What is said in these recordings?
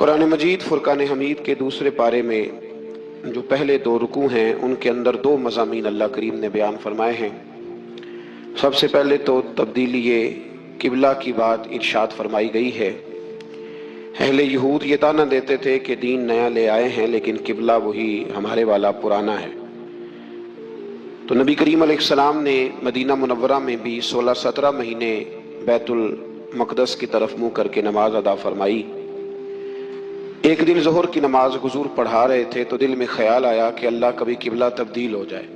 قرآن مجید فرقان حمید کے دوسرے پارے میں جو پہلے دو رکوع ہیں ان کے اندر دو مضامین اللہ کریم نے بیان فرمائے ہیں۔ سب سے پہلے تو تبدیلی قبلہ کی بات ارشاد فرمائی گئی ہے۔ اہل یہود یہ طعنہ دیتے تھے کہ دین نیا لے آئے ہیں لیکن قبلہ وہی ہمارے والا پرانا ہے، تو نبی کریم علیہ السلام نے مدینہ منورہ میں بھی 16-17 مہینے بیت المقدس کی طرف منہ کر کے نماز ادا فرمائی۔ ایک دن ظہر کی نماز حضور پڑھا رہے تھے تو دل میں خیال آیا کہ اللہ کبھی قبلہ تبدیل ہو جائے۔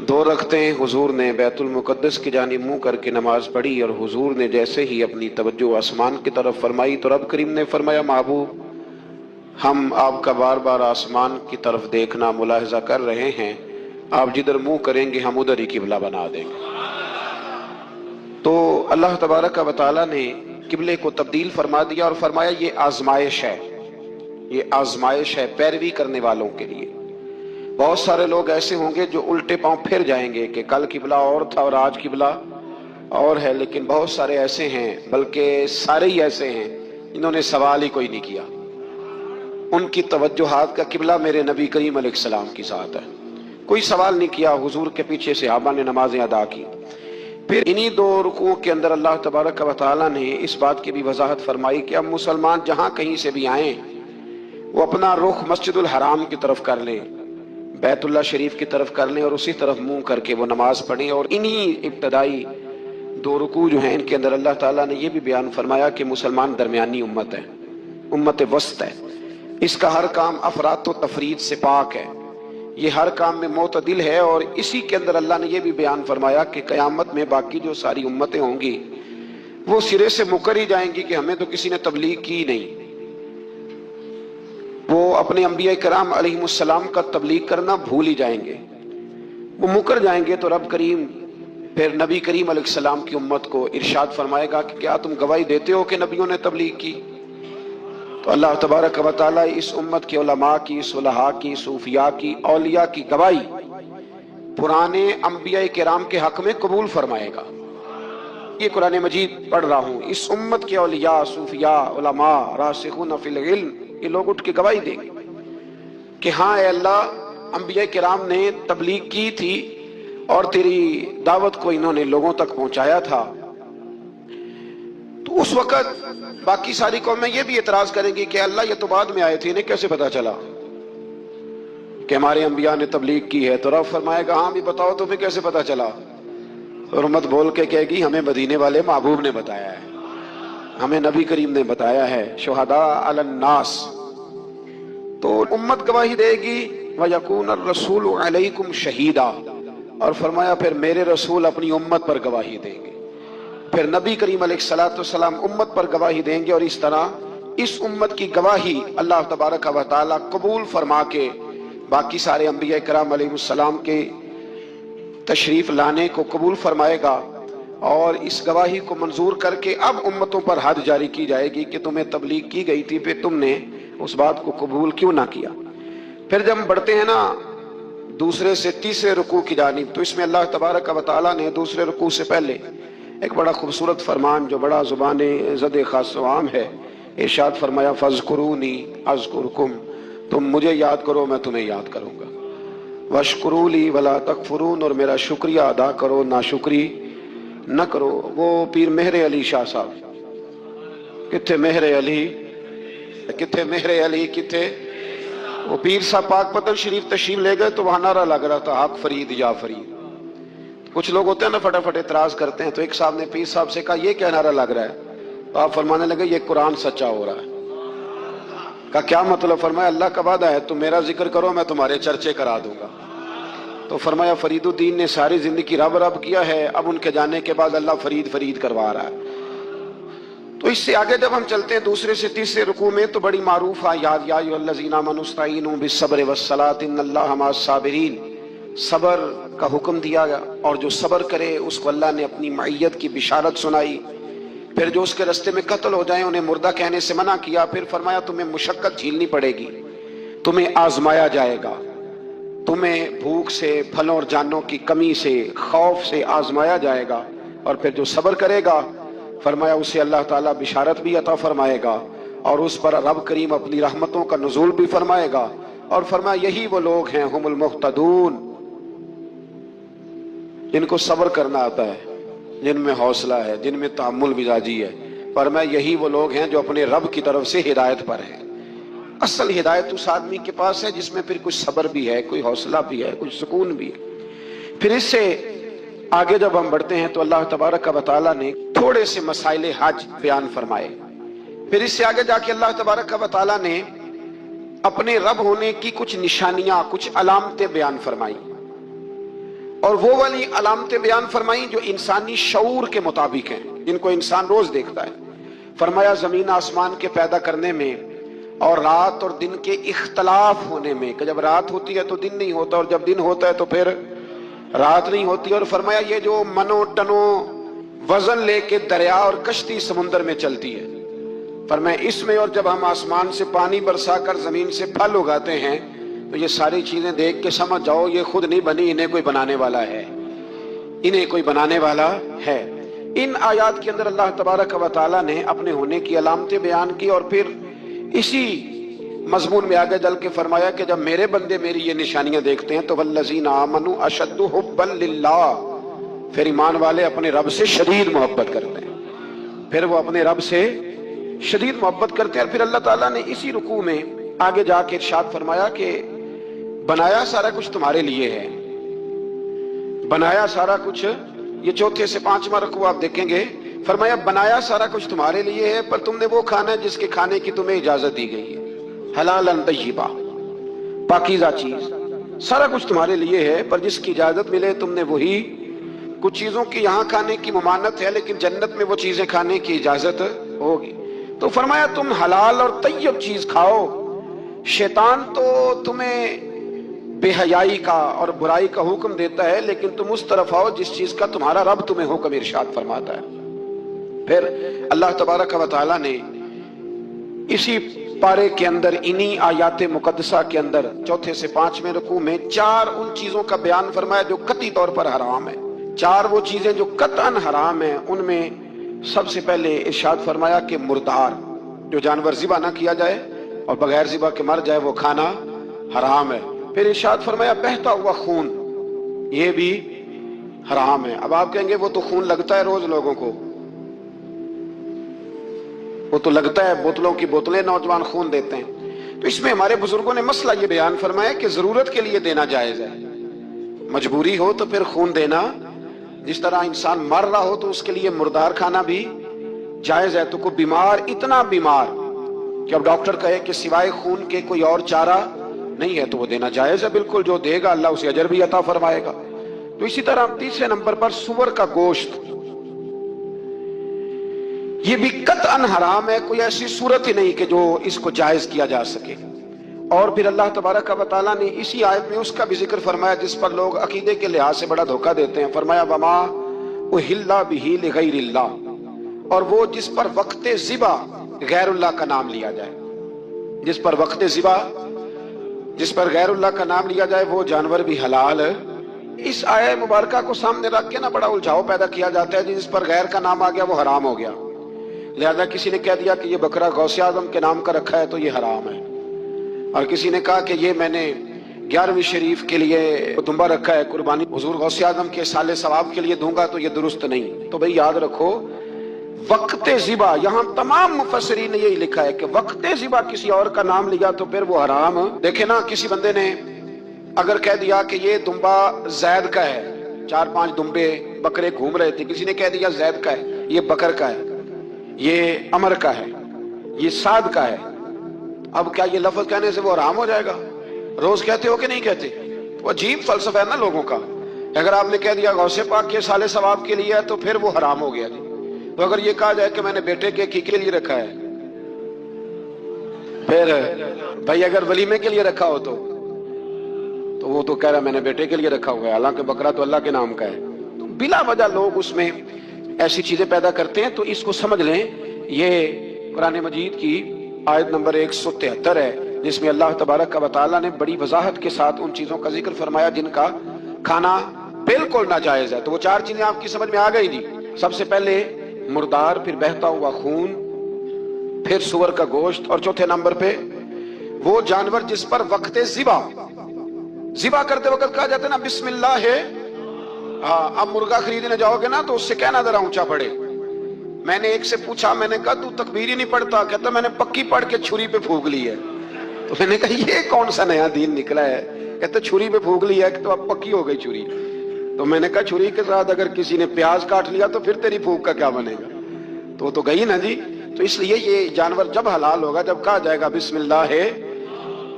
2 رکعتیں حضور نے بیت المقدس کی جانب منہ کر کے نماز پڑھی، اور حضور نے جیسے ہی اپنی توجہ آسمان کی طرف فرمائی تو رب کریم نے فرمایا، محبوب ہم آپ کا بار بار آسمان کی طرف دیکھنا ملاحظہ کر رہے ہیں، آپ جدھر منہ کریں گے ہم ادھر ہی قبلہ بنا دیں گے۔ تو اللہ تبارک و تعالیٰ نے قبلے کو تبدیل فرما دیا اور فرمایا یہ آزمائش ہے، یہ آزمائش ہے پیروی کرنے والوں کے لیے۔ بہت سارے لوگ ایسے ہوں گے جو الٹے پاؤں پھر جائیں گے کہ کل قبلہ اور تھا اور آج قبلہ اور ہے، لیکن بہت سارے ایسے ہیں، بلکہ سارے ہی ایسے ہیں جنہوں نے سوال ہی کوئی نہیں کیا۔ ان کی توجہات کا قبلہ میرے نبی کریم علیہ السلام کی ذات ہے، کوئی سوال نہیں کیا، حضور کے پیچھے صحابہ نے نمازیں ادا کی۔ پھر انہی 2 رکوعوں کے اندر اللہ تبارک و تعالیٰ نے اس بات کی بھی وضاحت فرمائی کہ اب مسلمان جہاں کہیں سے بھی آئیں وہ اپنا رخ مسجد الحرام کی طرف کر لیں، بیت اللہ شریف کی طرف کر لیں اور اسی طرف منہ کر کے وہ نماز پڑھیں۔ اور انہی ابتدائی 2 رکوع جو ہیں ان کے اندر اللہ تعالیٰ نے یہ بھی بیان فرمایا کہ مسلمان درمیانی امت ہے، امت وسط ہے، اس کا ہر کام افراط و تفرید سے پاک ہے، یہ ہر کام میں معتدل ہے۔ اور اسی کے اندر اللہ نے یہ بھی بیان فرمایا کہ قیامت میں باقی جو ساری امتیں ہوں گی وہ سرے سے مکر ہی جائیں گی کہ ہمیں تو کسی نے تبلیغ کی نہیں، وہ اپنے انبیاء کرام علیہ السلام کا تبلیغ کرنا بھول ہی جائیں گے، وہ مکر جائیں گے۔ تو رب کریم پھر نبی کریم علیہ السلام کی امت کو ارشاد فرمائے گا کہ کیا تم گواہی دیتے ہو کہ نبیوں نے تبلیغ کی؟ تو اللہ تبارک و تعالیٰ اس امت کے علماء کی، صلحاء کی، صوفیاء کی، اولیاء کی گواہی پرانے انبیاء کرام کے حق میں قبول فرمائے گا۔ یہ قرآن مجید پڑھ رہا ہوں، اس امت کے اولیاء، صوفیاء، علماء، راسخون فی العلم، یہ لوگ اٹھ کے گواہی دیں گے کہ ہاں اے اللہ، انبیاء کرام نے تبلیغ کی تھی اور تیری دعوت کو انہوں نے لوگوں تک پہنچایا تھا۔ تو اس وقت باقی ساری قومیں یہ بھی اعتراض کریں گی کہ اللہ یہ تو بعد میں آئے تھے، انہیں کیسے پتا چلا کہ ہمارے انبیاء نے تبلیغ کی ہے؟ تو رب فرمائے گا ہاں بھی بتاؤ تمہیں کیسے پتا چلا؟ اور امت بول کے کہے گی ہمیں مدینے والے محبوب نے بتایا ہے، ہمیں نبی کریم نے بتایا ہے، شہداء علی الناس۔ تو امت گواہی دے گی وَيَكُونَ الرَّسُولُ عَلَيْكُمْ شَهِيدًا، اور فرمایا پھر میرے رسول اپنی امت پر گواہی دیں گے، پھر نبی کریم علیہ السلام امت پر گواہی دیں گے، اور اس طرح اس امت کی گواہی اللہ تبارک و تعالیٰ قبول فرما کے باقی سارے انبیاء کرام علیہ السلام کے تشریف لانے کو قبول فرمائے گا، اور اس گواہی کو منظور کر کے اب امتوں پر حد جاری کی جائے گی کہ تمہیں تبلیغ کی گئی تھی، پھر تم نے اس بات کو قبول کیوں نہ کیا۔ پھر جب ہم بڑھتے ہیں نا دوسرے سے تیسرے رکوع کی جانب، تو اس میں اللہ تبارک و تعالیٰ نے دوسرے رکوع سے پہلے ایک بڑا خوبصورت فرمان جو بڑا زبان زد خاص و عام ہے، ارشاد فرمایا فَاذْكُرُونِي أَذْكُرْكُمْ، تم مجھے یاد کرو میں تمہیں یاد کروں گا، وَاشْكُرُوا لِي وَلَا تَكْفُرُونَ، اور میرا شکریہ ادا کرو ناشکری نہ کرو۔ وہ پیر مہر علی شاہ صاحب، کتھے مہر علی، کتھے مہر علی، کتھے وہ پیر صاحب پاک پتن شریف تشریف لے گئے تو وہاں نعرہ لگ رہا تھا حق فرید یا فرید۔ کچھ لوگ ہوتے ہیں نا فٹافٹ اعتراض کرتے ہیں، تو ایک صاحب نے پیر صاحب سے کہا یہ کیا نعرہ لگ رہا ہے؟ تو آپ فرمانے لگے یہ قرآن سچا ہو رہا ہے۔ کہا کیا مطلب؟ فرمایا اللہ کا وعدہ ہے تم میرا ذکر کرو میں تمہارے چرچے کرا دوں گا۔ تو فرمایا فرید الدین نے ساری زندگی رب رب کیا ہے، اب ان کے جانے کے بعد اللہ فرید فرید کروا رہا ہے۔ تو اس سے آگے جب ہم چلتے ہیں دوسرے سے تیسرے رکوع میں تو بڑی معروف آیات، یا ایھا الذین آمنوا استعینوا بالصبر والصلاۃ ان اللہ مع الصابرین، صبر کا حکم دیا گیا، اور جو صبر کرے اس کو اللہ نے اپنی معیت کی بشارت سنائی۔ پھر جو اس کے رستے میں قتل ہو جائیں انہیں مردہ کہنے سے منع کیا۔ پھر فرمایا تمہیں مشقت جھیلنی پڑے گی، تمہیں آزمایا جائے گا، تمہیں بھوک سے، پھلوں اور جانوں کی کمی سے، خوف سے آزمایا جائے گا، اور پھر جو صبر کرے گا فرمایا اسے اللہ تعالیٰ بشارت بھی عطا فرمائے گا، اور اس پر رب کریم اپنی رحمتوں کا نزول بھی فرمائے گا، اور فرمایا یہی وہ لوگ ہیں ہم المہتدون، جن کو صبر کرنا آتا ہے، جن میں حوصلہ ہے، جن میں تحمل مزاجی ہے۔ فرمایا یہی وہ لوگ ہیں جو اپنے رب کی طرف سے ہدایت پر ہیں۔ اصل ہدایت اس آدمی کے پاس ہے جس میں پھر کچھ صبر بھی ہے، کوئی حوصلہ بھی ہے، کچھ سکون بھی ہے۔ پھر اس سے آگے جب ہم بڑھتے ہیں تو اللہ تبارک و تعالیٰ نے تھوڑے سے مسائل حج بیان فرمائے۔ پھر اس سے آگے جا کے اللہ تبارک و تعالیٰ نے اپنے رب ہونے کی کچھ نشانیاں، کچھ علامتیں بیان فرمائی، اور وہ والی علامتیں بیان فرمائی جو انسانی شعور کے مطابق ہیں، جن کو انسان روز دیکھتا ہے۔ فرمایا زمین آسمان کے پیدا کرنے میں اور رات اور دن کے اختلاف ہونے میں، کہ جب رات ہوتی ہے تو دن نہیں ہوتا، اور جب دن ہوتا ہے تو پھر رات نہیں ہوتی۔ اور فرمایا یہ جو منو ٹنو وزن لے کے دریا اور کشتی سمندر میں چلتی ہے، فرمایا اس میں، اور جب ہم آسمان سے پانی برسا کر زمین سے پھل اگاتے ہیں، تو یہ ساری چیزیں دیکھ کے سمجھ جاؤ یہ خود نہیں بنی، انہیں کوئی بنانے والا ہے، انہیں کوئی بنانے والا ہے۔ ان آیات کے اندر اللہ تبارک و تعالیٰ نے اپنے ہونے کی علامتیں بیان کی، اور پھر اسی مضمون میں آگے چل کے فرمایا کہ جب میرے بندے میری یہ نشانیاں دیکھتے ہیں تو والذین آمنوا اشد حبا للہ، پھر ایمان والے اپنے رب سے شدید محبت کرتے ہیں، پھر وہ اپنے رب سے شدید محبت کرتے ہیں۔ اور پھر اللہ تعالیٰ نے اسی رکوع میں آگے جا کے ارشاد فرمایا کہ بنایا سارا کچھ تمہارے لیے ہے، بنایا سارا کچھ، یہ چوتھے سے پانچواں رکوع آپ دیکھیں گے، فرمایا بنایا سارا کچھ تمہارے لیے ہے، پر تم نے وہ کھانا ہے جس کے کھانے کی تمہیں اجازت دی گئی ہے، حلالا طیبا، پاکیزہ چیز، سارا کچھ تمہارے لیے ہے، پر جس کی اجازت ملے تم نے وہی، کچھ چیزوں کی یہاں کھانے کی ممانعت ہے لیکن جنت میں وہ چیزیں کھانے کی اجازت ہوگی۔ تو فرمایا تم حلال اور طیب چیز کھاؤ، شیطان تو تمہیں بے حیائی کا اور برائی کا حکم دیتا ہے، لیکن تم اس طرف آؤ جس چیز کا تمہارا رب تمہیں حکم ارشاد فرماتا ہے۔ پھر اللہ تبارک و تعالیٰ نے اسی پارے کے اندر، انہی آیات مقدسہ کے اندر، چوتھے سے پانچویں رکوع میں 4 ان چیزوں کا بیان فرمایا جو قطعی طور پر حرام ہے۔ 4 وہ چیزیں جو قطعاً حرام ہیں، ان میں سب سے پہلے ارشاد فرمایا کہ مردار، جو جانور ذبح نہ کیا جائے اور بغیر ذبح کے مر جائے وہ کھانا حرام ہے۔ پھر ارشاد فرمایا بہتا ہوا خون، یہ بھی حرام ہے۔ اب آپ کہیں گے وہ تو خون لگتا ہے روز لوگوں کو، وہ تو لگتا ہے، بوتلوں کی بوتلیں نوجوان خون دیتے ہیں۔ تو اس میں ہمارے بزرگوں نے مسئلہ یہ بیان فرمایا کہ ضرورت کے لیے دینا جائز ہے، مجبوری ہو تو پھر خون دینا، جس طرح انسان مر رہا ہو تو اس کے لیے مردار کھانا بھی جائز ہے۔ تو کوئی بیمار، اتنا بیمار کہ اب ڈاکٹر کہے کہ سوائے خون کے کوئی اور چارہ نہیں ہے، تو وہ دینا جائز ہے بالکل، جو دے گا اللہ اسے اجر بھی عطا فرمائے گا۔ تو اسی طرح تیسرے نمبر پر سور کا گوشت، یہ بھی قطعاً حرام ہے، کوئی ایسی صورت ہی نہیں کہ جو اس کو جائز کیا جا سکے۔ اور پھر اللہ تبارک و تعالیٰ نے اسی آیت میں اس کا بھی ذکر فرمایا جس پر لوگ عقیدے کے لحاظ سے بڑا دھوکہ دیتے ہیں۔ فرمایا وما اہل بہ لغیر اللہ، اور وہ جس پر وقت ذبح غیر اللہ کا نام لیا جائے، جس پر وقت ذبح، جس پر غیر اللہ کا نام لیا جائے، وہ جانور بھی حلال ہے۔ اس آیہ مبارکہ کو سامنے رکھ کے نا بڑا الجھاؤ پیدا کیا جاتا ہے، جس پر غیر کا نام آ گیا وہ حرام ہو گیا، لہذا کسی نے کہہ دیا کہ یہ بکرا غوث اعظم کے نام کا رکھا ہے تو یہ حرام ہے، اور کسی نے کہا کہ یہ میں نے 11ویں شریف کے لیے دمبا رکھا ہے، قربانی حضور غوث اعظم کے سال ثواب کے لیے دوں گا تو یہ درست نہیں۔ تو بھئی یاد رکھو وقت ذبح، یہاں تمام مفسرین نے یہی لکھا ہے کہ وقت ذبح کسی اور کا نام لیا تو پھر وہ حرام۔ دیکھیں نا، کسی بندے نے اگر کہہ دیا کہ یہ دمبا زید کا ہے، 4-5 دمبے بکرے گھوم رہے تھے، کسی نے کہہ دیا زید کا ہے، یہ بکر کا ہے، یہ امر کا ہے، یہ سعد کا ہے، اب کیا یہ لفظ کہنے سے وہ حرام ہو جائے گا؟ روز کہتے ہو کہ نہیں کہتے؟ وہ عجیب فلسفہ ہے نا لوگوں کا۔ اگر آپ نے کہہ دیا غوث پاک کے سال ثواب کے لیے ہے تو پھر وہ حرام ہو گیا جی۔ تو اگر یہ کہا جائے کہ میں نے بیٹے کے عقیقے کے لیے رکھا ہے، پھر بھائی اگر ولیمے کے لیے رکھا ہو تو وہ تو کہہ رہا میں نے بیٹے کے لیے رکھا ہوا ہے، حالانکہ بکرا تو اللہ کے نام کا ہے۔ تو بلا وجہ لوگ اس میں ایسی چیزیں پیدا کرتے ہیں۔ تو اس کو سمجھ لیں، یہ قرآن مجید کی آیت نمبر 173 ہے، جس میں اللہ تبارک و تعالیٰ نے بڑی وضاحت کے ساتھ ان چیزوں کا ذکر فرمایا جن کا کھانا بالکل ناجائز ہے۔ تو وہ 4 چیزیں آپ کی سمجھ میں آ گئی جی۔ سب سے پہلے مردار، پھر بہتا ہوا خون، پھر سور کا گوشت، اور چوتھے نمبر پہ وہ جانور جس پر وقت ذبح کرتے وقت کہا جاتا ہے نا بسم اللہ ہے۔ ہاں، اب مرغا خریدنے جاؤ گے نا تو اس سے کہنا ذرا اونچا پڑے۔ میں نے ایک سے پوچھا، میں نے کہا تو تکبیر ہی نہیں پڑھتا؟ کہتا میں نے پکی پڑھ کے چھری پہ پھونک لی ہے۔ تو میں نے کہا یہ کون سا نیا دین نکلا ہے؟ کہتا چھری پہ پھونک لی ہے تو اب پکی ہو گئی چھری۔ تو میں نے کہا چھری کے ساتھ اگر کسی نے پیاز کاٹ لیا تو پھر تیری پھونک کا کیا بنے گا؟ تو گئی نا جی۔ تو اس لیے یہ جانور جب حلال ہوگا جب کہا جائے گا بسم اللہ ہے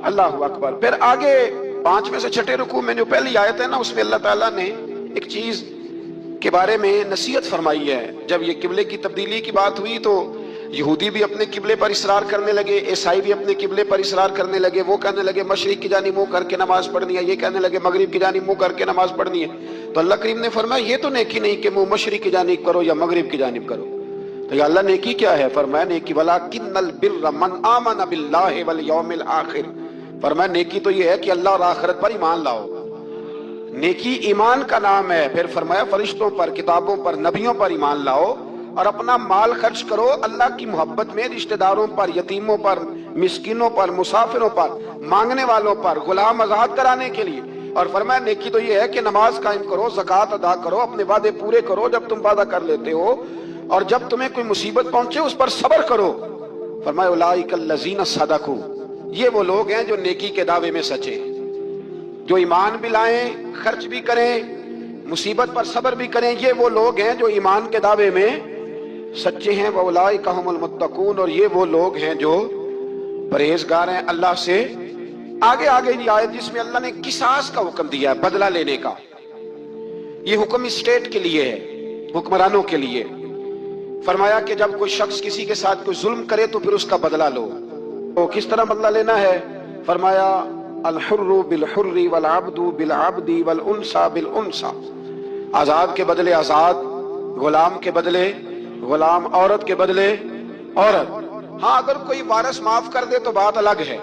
اللہ اکبر۔ پھر آگے 5 میں سے 6 رکوع میں جو پہلی آیت ہے نا، اس میں اللہ تعالیٰ نے ایک چیز کے بارے میں نصیحت فرمائی ہے۔ جب یہ قبلے کی تبدیلی کی بات ہوئی تو یہودی بھی اپنے قبلے پر اصرار کرنے لگے، عیسائی بھی اپنے قبلے پر اصرار کرنے لگے۔ وہ کہنے لگے مشرق کی جانب منہ کر کے نماز پڑھنی ہے، یہ کہنے لگے مغرب کی جانب منہ کر کے نماز پڑھنی ہے۔ تو اللہ کریم نے فرمایا یہ تو نیکی نہیں کہ منہ مشرق کی جانب کرو یا مغرب کی جانب کرو۔ تو یا اللہ نیکی کیا ہے؟ فرمایا نیکی وَلَٰكِنَّ الْبِرَّ مَنْ آمَنَ بِاللَّهِ وَالْيَوْمِ الْآخِرِ، فرمایا نیکی تو یہ ہے کہ اللہ اور آخرت پر ایمان لاؤ۔ نیکی ایمان کا نام ہے۔ پھر فرمایا فرشتوں پر، کتابوں پر، نبیوں پر ایمان لاؤ، اور اپنا مال خرچ کرو اللہ کی محبت میں، رشتہ داروں پر، یتیموں پر، مسکینوں پر، مسافروں پر، مانگنے والوں پر، غلام آزاد کرانے کے لیے۔ اور فرمایا نیکی تو یہ ہے کہ نماز قائم کرو، زکوٰۃ ادا کرو، اپنے وعدے پورے کرو جب تم وعدہ کر لیتے ہو، اور جب تمہیں کوئی مصیبت پہنچے اس پر صبر کرو۔ فرمایا اولئک الذین صدقوا، یہ وہ لوگ ہیں جو نیکی کے دعوے میں سچے ہیں، جو ایمان بھی لائیں، خرچ بھی کریں، مصیبت پر صبر بھی کریں۔ یہ وہ لوگ ہیں جو ایمان کے دعوے میں سچے ہیں۔ وَأُولَٰئِكَ هُمُ الْمُتَّقُونَ، اور یہ وہ لوگ ہیں جو پرہیزگار ہیں اللہ سے۔ آگے یہ آیت جس میں اللہ نے قصاص کا حکم دیا ہے، بدلہ لینے کا، یہ حکم اسٹیٹ کے لیے ہے، حکمرانوں کے لیے۔ فرمایا کہ جب کوئی شخص کسی کے ساتھ کوئی ظلم کرے تو پھر اس کا بدلہ لو۔ تو کس طرح بدلہ لینا ہے؟ فرمایا الحر بالحر والعبد بالعبد والانثى بالانثى، آزاد کے بدلے آزاد، غلام کے بدلے غلام، عورت کے بدلے عورت۔ ہاں اگر کوئی وارث معاف کر دے تو بات الگ ہے،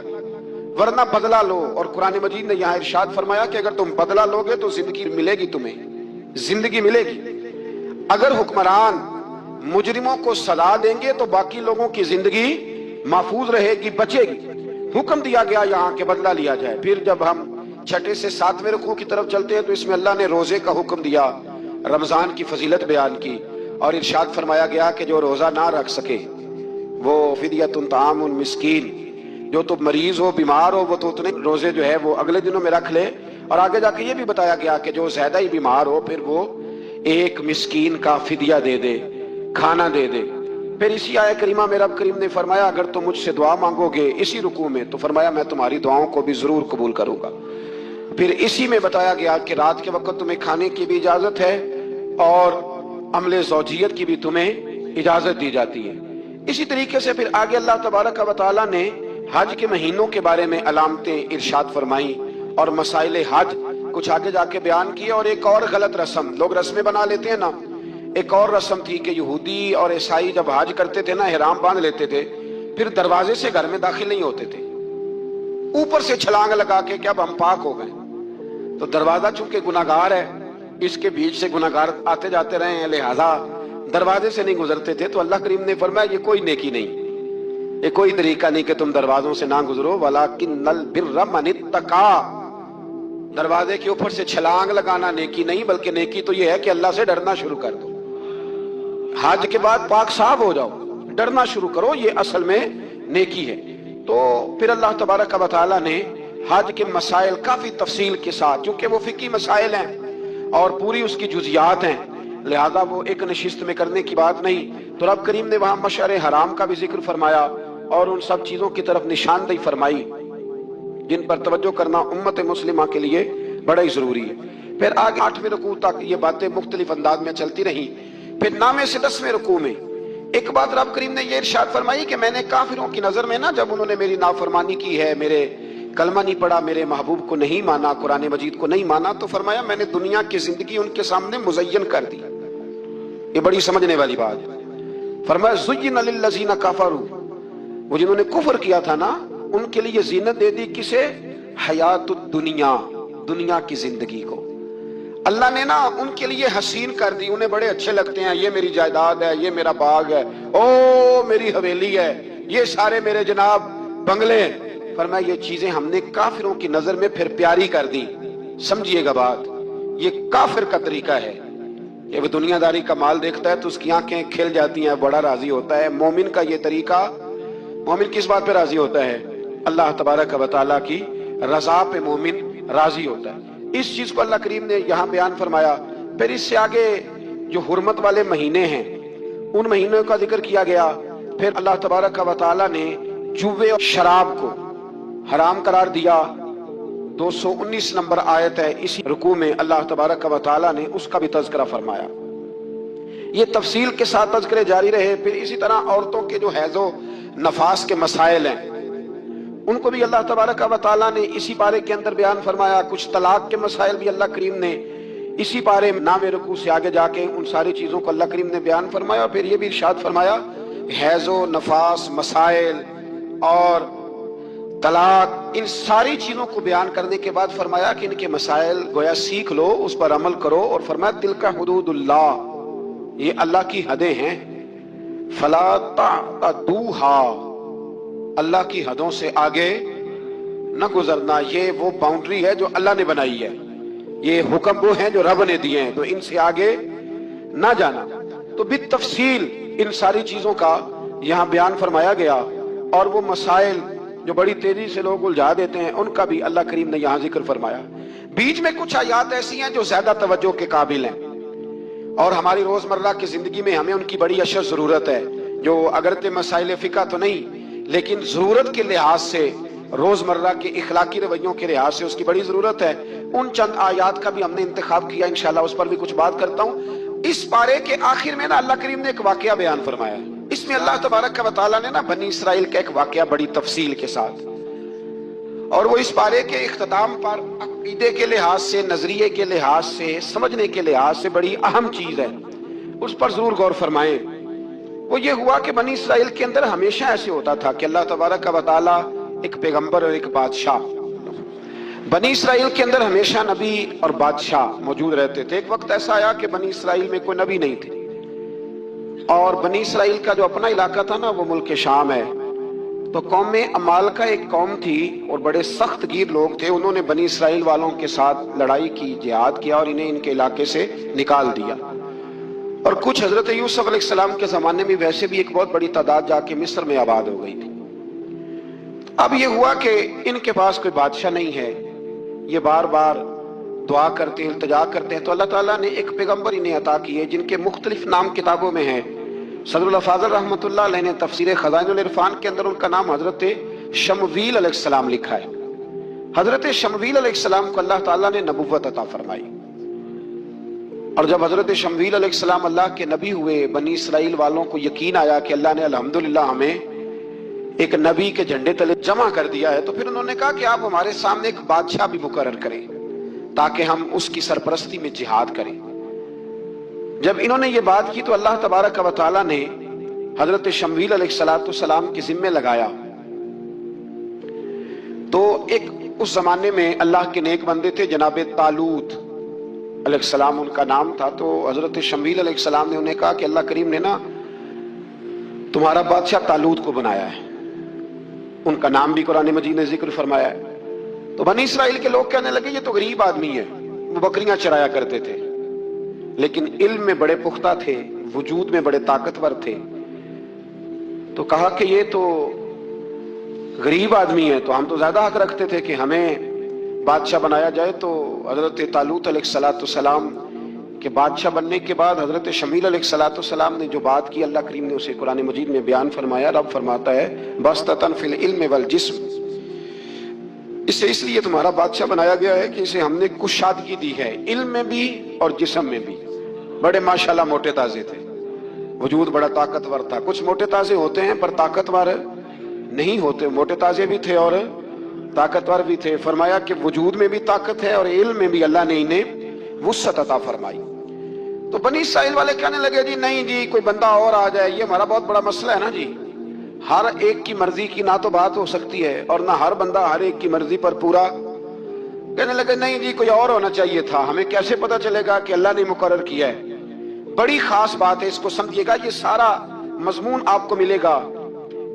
ورنہ بدلہ لو۔ اور قرآن مجید نے یہاں ارشاد فرمایا کہ اگر تم بدلہ لوگے تو زندگی ملے گی، تمہیں زندگی ملے گی۔ اگر حکمران مجرموں کو سزا دیں گے تو باقی لوگوں کی زندگی محفوظ رہے گی، بچے گی۔ حکم دیا گیا یہاں کہ بدلہ لیا جائے۔ پھر جب ہم 6 سے 7ویں رکوع کی طرف چلتے ہیں تو اس میں اللہ نے روزے کا حکم دیا، رمضان کی فضیلت بیان کی، اور ارشاد فرمایا گیا کہ جو روزہ نہ رکھ سکے وہ فدیۃ طعام مسکین، جو تو مریض ہو، بیمار ہو، وہ تو اتنے روزے جو ہے وہ اگلے دنوں میں رکھ لے۔ اور آگے جا کے یہ بھی بتایا گیا کہ جو زیادہ ہی بیمار ہو پھر وہ ایک مسکین کا فدیہ دے دے، کھانا دے دے۔ پھر اسی آیت کریمہ میں رب کریم نے فرمایا اگر تم مجھ سے دعا مانگو گے اسی رکوع میں تو فرمایا میں تمہاری دعاؤں کو بھی ضرور قبول کروں گا۔ پھر اسی میں بتایا گیا کہ رات کے وقت تمہیں کھانے کی بھی اجازت ہے اور عمل زوجیت کی بھی تمہیں اجازت دی جاتی ہے۔ اسی طریقے سے پھر آگے اللہ تبارک و تعالیٰ نے حج کے مہینوں کے بارے میں علامتیں ارشاد فرمائیں اور مسائل حج کچھ آگے جا کے بیان کیے۔ اور ایک اور غلط رسم لوگ رسمیں بنا لیتے ہیں نا، ایک اور رسم تھی کہ یہودی اور عیسائی جب حج کرتے تھے نا احرام باندھ لیتے تھے، پھر دروازے سے گھر میں داخل نہیں ہوتے تھے، اوپر سے چھلانگ لگا کے کہ اب ہم پاک ہو گئے۔ تو دروازہ چونکہ گناہگار ہے، اس کے بیچ سے گناہگار آتے جاتے رہے ہیں، لہذا دروازے سے نہیں گزرتے تھے۔ تو اللہ کریم نے فرمایا یہ کوئی نیکی نہیں، یہ کوئی طریقہ نہیں کہ تم دروازوں سے نہ گزرو، وَلَٰكِنَّ الْبِرَّ مَنِ اتَّقَىٰ، دروازے کے اوپر سے چھلانگ لگانا نیکی نہیں، بلکہ نیکی تو یہ ہے کہ اللہ سے ڈرنا شروع کر دو۔ حج کے بعد پاک صاف ہو جاؤ، ڈرنا شروع کرو، یہ اصل میں نیکی ہے۔ تو پھر اللہ تبارک و تعالیٰ نے حج کے مسائل کافی تفصیل کے ساتھ، چونکہ وہ فقہی مسائل ہیں اور پوری اس کی جزیات ہیں، لہذا وہ ایک نشست میں کرنے کی بات نہیں، تو رب کریم نے وہاں مشعر حرام کا بھی ذکر فرمایا اور ان سب چیزوں کی طرف نشاندہی فرمائی جن پر توجہ کرنا امت مسلمہ کے لیے بڑا ہی ضروری ہے۔ پھر آگے 8ویں رکوع تک یہ باتیں مختلف انداز میں چلتی رہیں۔ پھر 9ویں سے 10ویں رکوع میں ایک بات رب کریم نے یہ ارشاد فرمائی کہ میں نے کافروں کی نظر میں نا، جب انہوں نے میری نافرمانی کی ہے، میرے کلمہ نہیں پڑھا، میرے محبوب کو نہیں مانا، قرآن مجید کو نہیں مانا، تو فرمایا میں نے دنیا کی زندگی ان کے سامنے مزین کر دی۔ یہ بڑی سمجھنے والی بات۔ فرمایا زُيِّنَ لِلَّذِينَ كَفَرُوا، وہ جنہوں نے کفر کیا تھا نا ان کے لیے زینت دے دی، کسے؟ حیات الدنیا، دنیا کی زندگی کو اللہ نے نا ان کے لیے حسین کر دی، انہیں بڑے اچھے لگتے ہیں، یہ میری جائیداد ہے، یہ میرا باغ ہے، او میری حویلی ہے، یہ سارے میرے جناب بنگلے ہیں۔ فرمایا یہ چیزیں ہم نے کافروں کی نظر میں پھر پیاری کر دی۔ سمجھیے گا بات، یہ کافر کا طریقہ ہے کہ وہ دنیا داری کا مال دیکھتا ہے تو اس کی آنکھیں کھل جاتی ہیں، بڑا راضی ہوتا ہے۔ مومن کا یہ طریقہ، مومن کس بات پہ راضی ہوتا ہے؟ اللہ تبارک و تعالیٰ کی رضا پہ مومن راضی ہوتا ہے۔ اس چیز کو اللہ کریم نے یہاں بیان فرمایا۔ پھر اس سے آگے جو حرمت والے مہینے ہیں ان مہینوں کا ذکر کیا گیا۔ پھر اللہ تبارک و تعالیٰ نے جوے اور شراب کو حرام قرار دیا۔ 219 نمبر آیت ہے، اسی رکوع میں اللہ تبارک و تعالیٰ نے اس کا بھی تذکرہ فرمایا۔ یہ تفصیل کے ساتھ تذکرے جاری رہے۔ پھر اسی طرح عورتوں کے جو حیض و نفاس کے مسائل ہیں ان کو بھی اللہ تبارک و تعالیٰ نے اسی پارے کے اندر بیان فرمایا۔ کچھ طلاق کے مسائل بھی اللہ کریم نے اسی پارے نام رکوع سے آگے جا کے ان ساری چیزوں کو اللہ کریم نے بیان فرمایا۔ پھر یہ بھی ارشاد فرمایا حیض و نفاس مسائل اور طلاق، ان ساری چیزوں کو بیان کرنے کے بعد فرمایا کہ ان کے مسائل گویا سیکھ لو، اس پر عمل کرو، اور فرمایا تلک حدود اللہ، یہ اللہ کی حدیں ہیں، فلا تعتدوها، اللہ کی حدوں سے آگے نہ گزرنا۔ یہ وہ باؤنڈری ہے جو اللہ نے بنائی ہے، یہ حکم وہ ہیں جو رب نے دیے ہیں، تو ان سے آگے نہ جانا۔ تو بالتفصیل ان ساری چیزوں کا یہاں بیان فرمایا گیا، اور وہ مسائل جو بڑی تیزی سے لوگ الجھا دیتے ہیں ان کا بھی اللہ کریم نے یہاں ذکر فرمایا۔ بیچ میں کچھ آیات ایسی ہیں جو زیادہ توجہ کے قابل ہیں، اور ہماری روزمرہ کی زندگی میں ہمیں ان کی بڑی اشد ضرورت ہے، جو اگرچہ مسائل فقہ تو نہیں لیکن ضرورت کے لحاظ سے، روزمرہ کے اخلاقی رویوں کے لحاظ سے اس کی بڑی ضرورت ہے۔ ان چند آیات کا بھی ہم نے انتخاب کیا، انشاءاللہ اس پر بھی کچھ بات کرتا ہوں۔ اس پارے کے آخر میں نا اللہ کریم نے ایک واقعہ بیان فرمایا ہے۔ اس میں اللہ تبارک و تعالیٰ نے نا بنی اسرائیل کا ایک واقعہ بڑی تفصیل کے ساتھ، اور وہ اس پارے کے اختتام پر عقیدے کے لحاظ سے، نظریے کے لحاظ سے، سمجھنے کے لحاظ سے بڑی اہم چیز ہے، اس پر ضرور غور فرمائیں۔ وہ یہ ہوا کہ بنی اسرائیل کے اندر ہمیشہ ایسے ہوتا تھا کہ اللہ تبارک و تعالیٰ ایک پیغمبر اور ایک بادشاہ، بنی اسرائیل کے اندر ہمیشہ نبی اور بادشاہ موجود رہتے تھے۔ ایک وقت ایسا آیا کہ بنی اسرائیل میں کوئی نبی نہیں تھے، اور بنی اسرائیل کا جو اپنا علاقہ تھا نا وہ ملک شام ہے، تو قوم عمالقہ ایک قوم تھی اور بڑے سخت گیر لوگ تھے۔ انہوں نے بنی اسرائیل والوں کے ساتھ لڑائی کی، جہاد کیا، اور انہیں ان کے علاقے سے نکال دیا۔ اور کچھ حضرت یوسف علیہ السلام کے زمانے میں ویسے بھی ایک بہت بڑی تعداد جا کے مصر میں آباد ہو گئی تھی۔ اب یہ ہوا کہ ان کے پاس کوئی بادشاہ نہیں ہے، یہ بار بار دعا کرتے ہیں، التجا کرتے ہیں، تو اللہ تعالیٰ نے ایک پیغمبر انہیں عطا کیے جن کے مختلف نام کتابوں میں ہیں۔ صدر الافاضل رحمۃ اللہ علیہ نے تفسیر خزائن العرفان کے اندر ان کا نام حضرت شمویل علیہ السلام لکھا ہے۔ حضرت شمویل علیہ السلام کو اللہ تعالیٰ نے نبوت عطا فرمائی، اور جب حضرت شمویل علیہ السلام اللہ کے نبی ہوئے، بنی اسرائیل والوں کو یقین آیا کہ اللہ نے الحمدللہ ہمیں ایک نبی کے جھنڈے تلے جمع کر دیا ہے، تو پھر انہوں نے کہا کہ آپ ہمارے سامنے ایک بادشاہ بھی مقرر کریں تاکہ ہم اس کی سرپرستی میں جہاد کریں۔ جب انہوں نے یہ بات کی تو اللہ تبارک و تعالیٰ نے حضرت شمویل علیہ السلام کے ذمے لگایا۔ تو ایک اس زمانے میں اللہ کے نیک بندے تھے، جناب طالوت علیہ السلام ان کا نام تھا۔ تو حضرت شمویل علیہ السلام نے انہیں کہا کہ اللہ کریم نے نا تمہارا بادشاہ طالوت کو بنایا ہے، ان کا نام بھی قرآن مجید نے ذکر فرمایا ہے۔ تو بنی اسرائیل کے لوگ کہنے لگے یہ تو غریب آدمی ہے، وہ بکریاں چرایا کرتے تھے، لیکن علم میں بڑے پختہ تھے، وجود میں بڑے طاقتور تھے۔ تو کہا کہ یہ تو غریب آدمی ہے، تو ہم تو زیادہ حق رکھتے تھے کہ ہمیں بادشاہ بنایا جائے۔ تو حضرت طالوت علیہ السلام کے بادشاہ بننے کے بعد حضرت شمویل علیہ السلام نے جو بات کی، اللہ کریم نے اسے قرآن مجید میں بیان فرمایا۔ رب فرماتا ہے بسطۃ فی العلم والجسم، اسے اس لیے تمہارا بادشاہ بنایا گیا ہے کہ اسے ہم نے کشادگی دی ہے، علم میں بھی اور جسم میں بھی۔ بڑے ماشاءاللہ موٹے تازے تھے، وجود بڑا طاقتور تھا۔ کچھ موٹے تازے ہوتے ہیں پر طاقتور نہیں ہوتے، موٹے تازے بھی تھے اور طاقتور بھی تھے۔ فرمایا کہ وجود میں بھی طاقت ہے اور علم میں بھی اللہ نے انہیں وسعت عطا فرمائی۔ تو بنی اسرائیل والے کہنے لگے جی نہیں جی کوئی بندہ اور آ جائے، یہ ہمارا بہت بڑا مسئلہ ہے نا جی، ہر ایک کی مرضی کی نہ تو بات ہو سکتی ہے اور نہ ہر بندہ ہر ایک کی مرضی پر پورا۔ کہنے لگے نہیں جی کوئی اور ہونا چاہیے تھا، ہمیں کیسے پتا چلے گا کہ اللہ نے مقرر کیا ہے؟ بڑی خاص بات ہے، اس کو سمجھیے گا، یہ سارا مضمون آپ کو ملے گا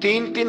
3-3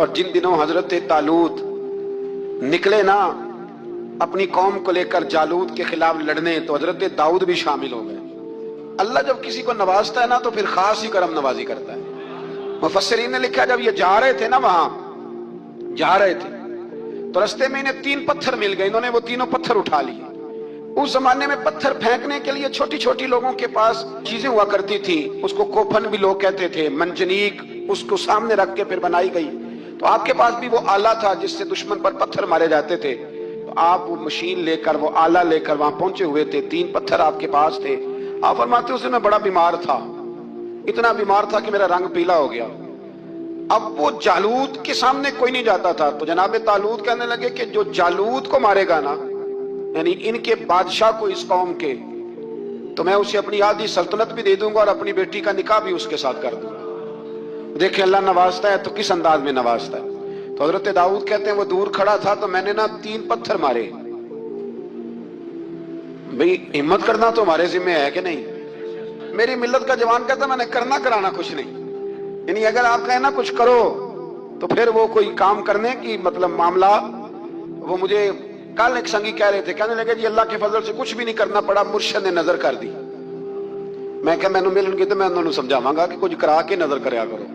اور جن دنوں حضرت طالوت نکلے نا اپنی قوم کو لے کر جالوت کے خلاف لڑنے، تو حضرت داؤد بھی شامل ہو گئے۔ اللہ جب کسی کو نوازتا ہے نا تو پھر خاص ہی کرم نوازی کرتا ہے۔ مفسرین نے لکھا جب یہ جا رہے تھے نا، وہاں جا رہے تھے تو رستے میں انہیں 3 پتھر مل گئے، انہوں نے وہ تینوں پتھر اٹھا لیے۔ اس زمانے میں پتھر پھینکنے کے لیے چھوٹی چھوٹی لوگوں کے پاس چیزیں ہوا کرتی تھی، اس کو کوپھن بھی لوگ کہتے تھے، منجنیق، اس کو سامنے رکھ کے پھر بنائی گئی۔ تو آپ کے پاس بھی وہ آلہ تھا جس سے دشمن پر پتھر مارے جاتے تھے، تو آپ وہ مشین لے کر، وہ آلہ لے کر وہاں پہنچے ہوئے تھے، 3 پتھر آپ کے پاس تھے۔ آپ فرماتے اس دن میں بڑا بیمار تھا، اتنا بیمار تھا کہ میرا رنگ پیلا ہو گیا۔ اب وہ جالوت کے سامنے کوئی نہیں جاتا تھا، تو جناب طالوت کہنے لگے کہ جو جالوت کو مارے گا نا، یعنی ان کے بادشاہ کو اس قوم کے، تو میں اسے اپنی آدھی سلطنت بھی دے دوں گا اور اپنی بیٹی کا نکاح بھی اس کے ساتھ کر دوں گا۔ دیکھیں اللہ نوازتا ہے تو کس انداز میں نوازتا ہے۔ تو حضرت داؤد کہتے ہیں وہ دور کھڑا تھا تو میں نے نا 3 پتھر مارے۔ بھئی ہمت کرنا تو ہمارے ذمہ ہے کہ نہیں؟ میری ملت کا جوان کہتا میں نے کرنا کرانا کچھ نہیں، یعنی اگر آپ کہیں نا کچھ کرو تو پھر وہ کوئی کام کرنے کی مطلب معاملہ۔ وہ مجھے کل ایک سنگی کہہ رہے تھے، کہنے لگے جی اللہ کے فضل سے کچھ بھی نہیں کرنا پڑا، مرشد نے نظر کر دی۔ میں کہ میں ملن گی تو میں انہوں نے سمجھاواں گا کہ کچھ کرا کے نظر کریا کرو،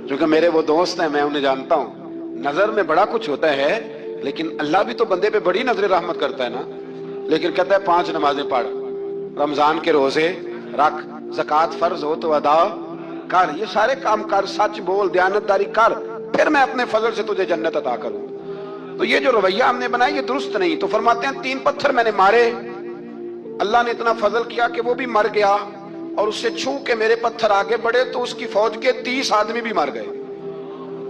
کیونکہ میرے وہ دوست ہیں، میں انہیں جانتا ہوں۔ نظر میں بڑا کچھ ہوتا ہے، لیکن اللہ بھی تو بندے پہ بڑی نظر رحمت کرتا ہے نا۔ لیکن کہتا ہے 5 نمازیں پڑھ، رمضان کے روزے رکھ، زکوٰۃ فرض ہو تو ادا کر، یہ سارے کام کر، سچ بول، دیانتداری کر، پھر میں اپنے فضل سے تجھے جنت عطا کروں۔ تو یہ جو رویہ ہم نے بنایا یہ درست نہیں۔ تو فرماتے ہیں 3 پتھر میں نے مارے، اللہ نے اتنا فضل کیا کہ وہ بھی مر گیا، اور اس سے چھو کے میرے پتھر آگے بڑھے تو اس کی فوج کے 30 آدمی بھی مر گئے۔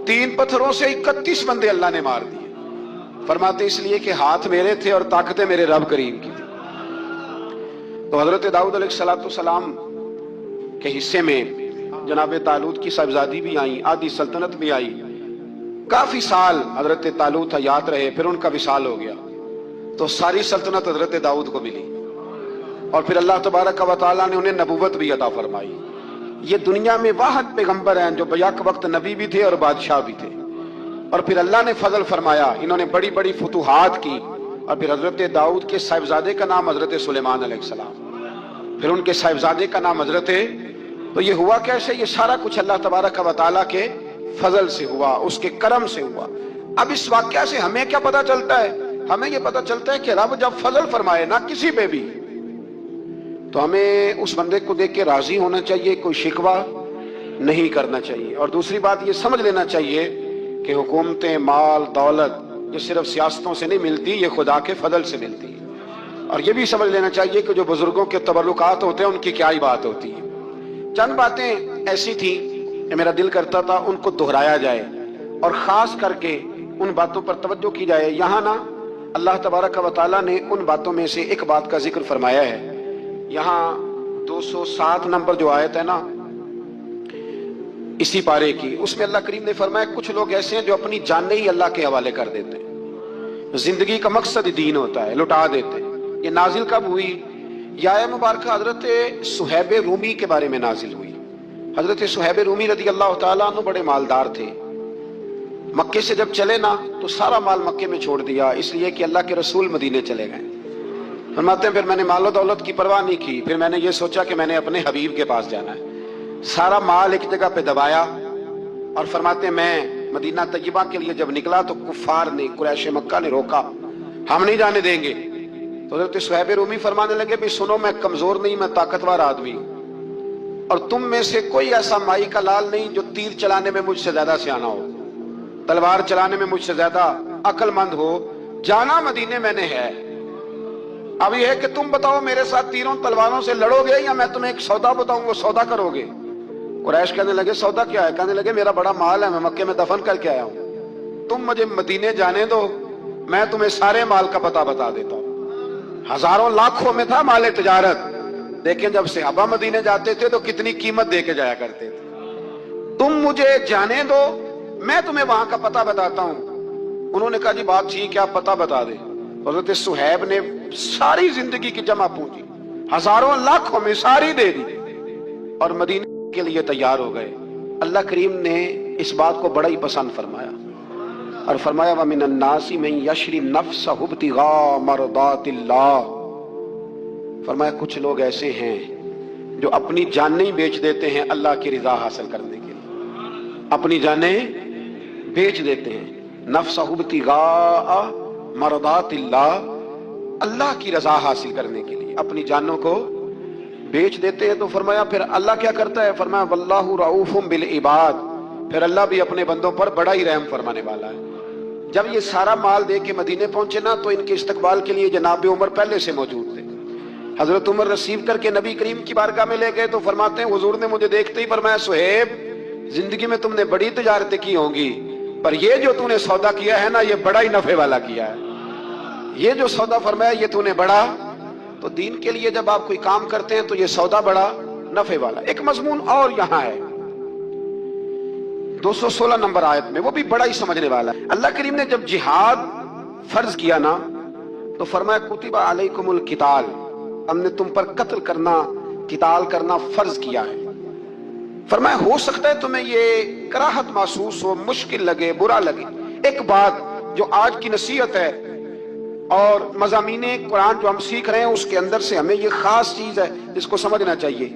3 پتھروں سے 31 بندے اللہ نے مار دیے۔ فرماتے اس لیے کہ ہاتھ میرے تھے اور طاقتیں میرے رب کریم کی تھی۔ تو حضرت داؤد علیہ السلام کے حصے میں جناب طالوت کی صاحبزادی بھی آئیں، آدھی سلطنت بھی آئی۔ کافی سال حضرت طالوت حیات رہے، پھر ان کا وصال ہو گیا، تو ساری سلطنت حضرت داؤد کو ملی، اور پھر اللہ تبارک و تعالیٰ نے انہیں نبوت بھی عطا فرمائی۔ یہ دنیا میں واحد پیغمبر ہیں جو بیک وقت نبی بھی تھے اور بادشاہ بھی تھے، اور پھر اللہ نے فضل فرمایا، انہوں نے بڑی بڑی فتوحات کی۔ اور پھر حضرت داؤد کے صاحبزادے کا نام حضرت سلیمان علیہ السلام، پھر ان کے صاحبزادے کا نام حضرت۔ تو یہ ہوا کیسے؟ یہ سارا کچھ اللہ تبارک و تعالیٰ کے فضل سے ہوا، اس کے کرم سے ہوا۔ اب اس واقعہ سے ہمیں کیا پتا چلتا ہے؟ ہمیں یہ پتا چلتا ہے کہ رب جب فضل فرمائے نا کسی پہ بھی، تو ہمیں اس بندے کو دیکھ کے راضی ہونا چاہیے، کوئی شکوہ نہیں کرنا چاہیے۔ اور دوسری بات یہ سمجھ لینا چاہیے کہ حکومتیں، مال، دولت یہ صرف سیاستوں سے نہیں ملتی، یہ خدا کے فضل سے ملتی ہے۔ اور یہ بھی سمجھ لینا چاہیے کہ جو بزرگوں کے تبرکات ہوتے ہیں ان کی کیا ہی بات ہوتی ہے۔ چند باتیں ایسی تھیں کہ میرا دل کرتا تھا ان کو دہرایا جائے، اور خاص کر کے ان باتوں پر توجہ کی جائے۔ یہاں نا اللہ تبارک و تعالیٰ نے ان باتوں میں سے ایک بات کا ذکر فرمایا ہے۔ یہاں 207 نمبر جو آیت ہے نا اسی پارے کی، اس میں اللہ کریم نے فرمایا کچھ لوگ ایسے ہیں جو اپنی جانیں ہی اللہ کے حوالے کر دیتے ہیں، زندگی کا مقصد دین ہوتا ہے، لٹا دیتے ہیں۔ یہ نازل کب ہوئی؟ یہ آیت مبارکہ حضرت صہیب رومی کے بارے میں نازل ہوئی۔ حضرت صہیب رومی رضی اللہ تعالیٰ عنہ بڑے مالدار تھے، مکے سے جب چلے نا تو سارا مال مکے میں چھوڑ دیا، اس لیے کہ اللہ کے رسول مدینے چلے گئے۔ فرماتے ہیں پھر میں نے مال و دولت کی پرواہ نہیں کی، پھر میں نے یہ سوچا کہ میں نے اپنے حبیب کے پاس جانا ہے، سارا مال ایک جگہ پہ دبایا، اور فرماتے ہیں میں مدینہ طیبہ کے لیے جب نکلا تو کفار نے، قریش مکہ نے روکا، ہم نہیں جانے دیں گے۔ تو حضرت صہیب رومی فرمانے لگے بھی سنو میں کمزور نہیں، میں طاقتور آدمی ہوں، اور تم میں سے کوئی ایسا مائی کا لال نہیں جو تیر چلانے میں مجھ سے زیادہ سیانا ہو، تلوار چلانے میں مجھ سے زیادہ عقل مند ہو، جانا مدینے میں نے ہے۔ اب یہ ہے کہ تم بتاؤ میرے ساتھ تیروں تلواروں سے لڑو گے یا میں تمہیں ایک سودا بتاؤں وہ سودا کرو گے؟ قریش کہنے لگے سودا کیا ہے؟ کہنے لگے میرا بڑا مال ہے، میں مکے میں دفن کر کے آیا ہوں، تم مجھے مدینے جانے دو، میں تمہیں سارے مال کا پتہ بتا دیتا ہوں۔ ہزاروں لاکھوں میں تھا مال تجارت، لیکن جب صحابہ مدینے جاتے تھے تو کتنی قیمت دے کے جایا کرتے تھے۔ تم مجھے جانے دو، میں تمہیں وہاں کا پتہ بتاتا ہوں۔ انہوں نے کہا جی بات ٹھیک ہے، آپ پتہ بتا دیں۔ حضرت صہیب نے ساری زندگی کی جمع پونجی ہزاروں لاکھوں میں ساری دے دی اور مدینے کے لیے تیار ہو گئے۔ اللہ کریم نے اس بات کو بڑا ہی پسند فرمایا۔ اور فرمایا وَمِنَ النَّاسِ مَن يَشْرِي نَفْسَهُ ابْتِغَاءَ مَرْضَاتِ اللَّهِ، فرمایا کچھ لوگ ایسے ہیں جو اپنی جانیں بیچ دیتے ہیں اللہ کی رضا حاصل کرنے کے لیے، اپنی جانیں بیچ دیتے ہیں، نَفْسَهُ ابْتِغَاءَ مَرْضَاتِ اللَّهِ، اللہ کی رضا حاصل کرنے کے لیے اپنی جانوں کو بیچ دیتے ہیں۔ تو فرمایا پھر اللہ کیا کرتا ہے؟ فرمایا وَاللَّهُ رَؤُوفٌ بِالْعِبَادِ، پھر اللہ بھی اپنے بندوں پر بڑا ہی رحم فرمانے والا ہے۔ جب یہ سارا مال دے کے مدینے پہنچے نا تو ان کے استقبال کے لیے جناب عمر پہلے سے موجود تھے۔ حضرت عمر ریسیو کر کے نبی کریم کی بارگاہ میں لے گئے تو فرماتے ہیں حضور نے مجھے دیکھتے ہی فرمایا صہیب زندگی میں تم نے بڑی تجارتیں کی ہوں گی، پر یہ جو تو نے سودا کیا ہے نا یہ بڑا ہی نفع والا کیا ہے، یہ جو سودا فرمایا یہ تو نے بڑا۔ تو دین کے لیے جب آپ کوئی کام کرتے ہیں تو یہ سودا بڑا نفع والا۔ ایک مضمون اور یہاں ہے 216 نمبر آیت میں، وہ بھی بڑا ہی سمجھنے والا ہے۔ اللہ کریم نے جب جہاد فرض کیا نا تو فرمایا کتب علیکم القتال، ہم نے تم پر قتل کرنا، قتال کرنا فرض کیا ہے۔ فرمایا ہو سکتا ہے تمہیں یہ کراہت محسوس ہو، مشکل لگے، برا لگے۔ ایک بات جو آج کی نصیحت ہے اور مضامین قرآن جو ہم سیکھ رہے ہیں اس کے اندر سے ہمیں یہ خاص چیز ہے جس کو سمجھنا چاہیے۔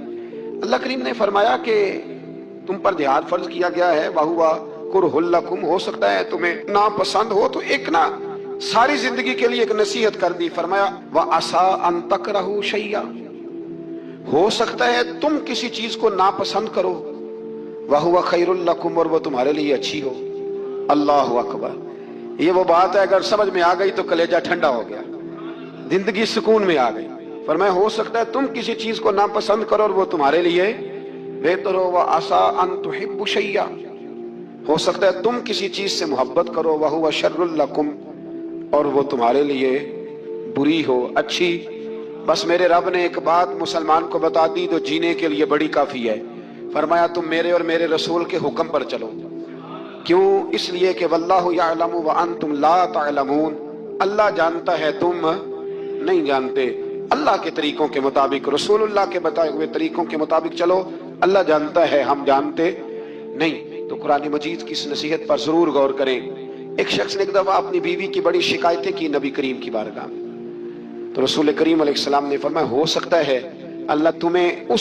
اللہ کریم نے فرمایا کہ تم پر جہاد فرض کیا گیا ہے، وَهُوَ كُرْهٌ لَكُمْ، ہو سکتا ہے تمہیں ناپسند ہو، تو ایک نا ساری زندگی کے لیے ایک نصیحت کر دی۔ فرمایا وَعَسَىٰ أَن تَكْرَهُوا شَيْئًا، ہو سکتا ہے تم کسی چیز کو ناپسند کرو، وَهُوَ خَيْرٌ لَكُمْ، اور وہ تمہارے لیے اچھی ہو۔ اللہ اکبر، یہ وہ بات ہے اگر سمجھ میں آ گئی تو کلیجہ ٹھنڈا ہو گیا، زندگی سکون میں آ گئی۔ فرمایا ہو سکتا ہے تم کسی چیز کو ناپسند کرو اور وہ تمہارے لیے بہتر ہو۔ وَعَسَىٰ أَن تُحِبُّوا شَيْئًا، ہو سکتا ہے تم کسی چیز سے محبت کرو، وَهُوَ شَرٌّ لَكُمْ، اور وہ تمہارے لیے بری ہو، اچھی۔ بس میرے رب نے ایک بات مسلمان کو بتا دی تو جینے کے لیے بڑی کافی ہے۔ فرمایا تم میرے اور میرے رسول کے حکم پر چلو۔ کیوں؟ اس لیے کہ وَاللَّهُ يَعْلَمُ وَأَنْتُمْ لَا تَعْلَمُونَ، اللہ جانتا ہے تم نہیں جانتے۔ اللہ کے طریقوں کے مطابق، رسول اللہ کے بتائے ہوئے طریقوں کے مطابق چلو، اللہ جانتا ہے ہم جانتے نہیں۔ تو قرآن مجید کی اس نصیحت پر ضرور غور کریں۔ ایک شخص نے ایک دفعہ اپنی بیوی کی بڑی شکایتیں کی نبی کریم کی بارگاہ میں، تو رسول کریم علیہ السلام نے فرمایا ہو سکتا ہے اللہ تمہیں اس